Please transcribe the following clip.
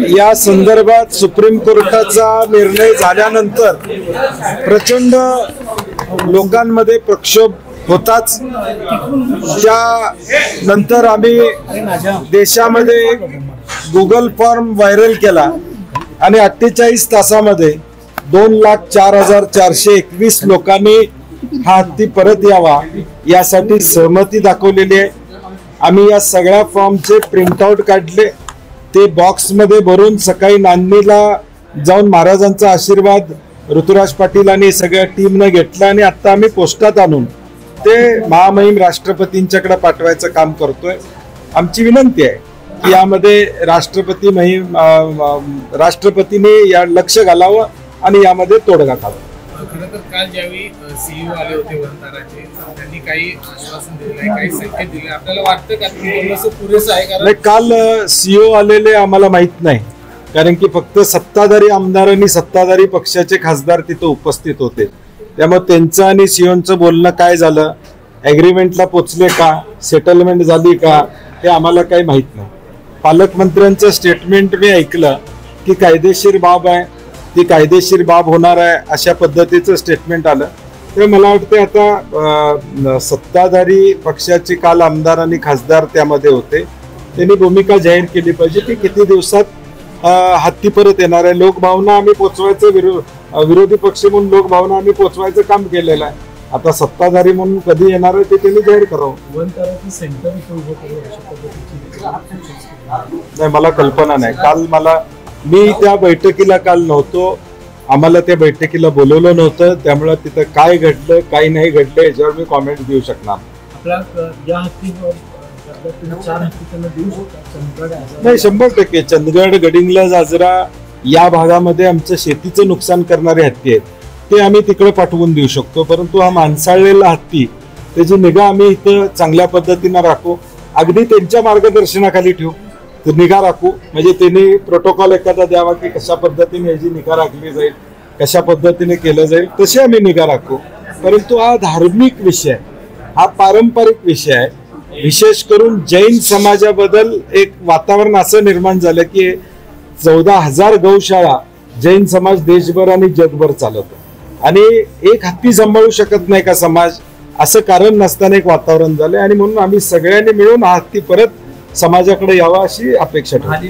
या संदर्भात सुप्रीम कोर्टाचा निर्णय झाल्यानंतर प्रचंड लोकांमध्ये प्रक्षोभ होताच। त्यानंतर आम्ही देशामध्ये गुगल फॉर्म व्हायरल केला आणि 48 तासामध्ये 2,04,421 लोकांनी हा हत्ती परत यावा यासाठी सहमती दाखवलेली आहे। आम्ही या सगळ्या फॉर्मचे प्रिंटआउट काढले, ते बॉक्समध्ये भरून सकाळी नांदणीला जाऊन महाराजांचा आशीर्वाद ऋतुराज पाटील आणि सगळ्या टीमने घेतला आणि आता आम्ही पोस्टात आणून ते महामहिम राष्ट्रपतींच्याकडे पाठवायचं काम करतोय। आमची विनंती आहे की यामध्ये राष्ट्रपतीने या लक्ष घालावं आणि यामध्ये तोडगा काढावा। खरं तर काल ज्यावेळी सीईओ आले होते वंताराचे, त्यांनी काही आश्वासन दिले, काही संकेत दिले, आपल्याला वाटतं का थोडंसं पुरेसं आहे? कारण काल सीईओ आलेले आम्हाला माहित नाही, कारण की फक्त सत्ताधारी आमदार आणि सत्ताधारी पक्षाचे खासदार तिथे उपस्थित होते। त्यामुळे त्यांचं आणि सीईओचं बोलणं काय झालं, ऍग्रीमेंटला पोचले का, सेटलमेंट झाली का, हे आम्हाला काही माहित नाही। पालकमंत्र्यांचं स्टेटमेंट मी ऐकलं की कायदेशीर बाब आहे, ती कायदेशीर बाब होणार आहे अशा पद्धतीचं स्टेटमेंट आलं। तर मला वाटतं आता सत्ताधारी पक्षाचे काल आमदार आणि खासदार त्यामध्ये होते, त्यांनी भूमिका जाहीर केली पाहिजे की किती दिवसात हत्ती परत येणार आहे। लोकभावना आम्ही पोचवायचं, विरोधी पक्ष म्हणून लोकभावना आम्ही पोचवायचं काम केलेलं आहे। आता सत्ताधारी म्हणून कधी येणार आहे ते त्यांनी जाहीर करावं। नाही, मला कल्पना नाही। काल मी त्या बैठकीला काल नव्हतो, आम्हाला त्या बैठकीला बोलवलं नव्हतं, त्यामुळे तिथं काय घडलं काय नाही घडलं याच्यावर मी कॉमेंट देऊ शकणार नाही। 100% चंदगड, गडिंग्लज, जाजरा या भागामध्ये आमचं शेतीचं नुकसान करणारे हत्ती आहेत, ते आम्ही तिकडे पाठवून देऊ शकतो। परंतु हा माणसाळलेला हत्ती, त्याची निगा आम्ही इथं चांगल्या पद्धतीनं राखू, अगदी त्यांच्या मार्गदर्शनाखाली ठेवू, तर निगा राखू। म्हणजे त्यांनी प्रोटोकॉल एखादा द्यावा की कशा पद्धतीने याची निगा राखली जाईल, कशा पद्धतीने केलं जाईल, तशी आम्ही निगा राखू। परंतु हा धार्मिक विषय, हा पारंपरिक विषय आहे। विशेष करून जैन समाजाबद्दल एक वातावरण असं निर्माण झालं की 14,000 गौशाळा जैन समाज देशभर आणि जगभर चालवतो आणि एक हत्ती सांभाळू शकत नाही का समाज, असं कारण नसताना एक वातावरण झालंय। आणि म्हणून आम्ही सगळ्यांनी मिळून हा हत्ती परत समाजाकडे यावा अशी अपेक्षा ठेवतो।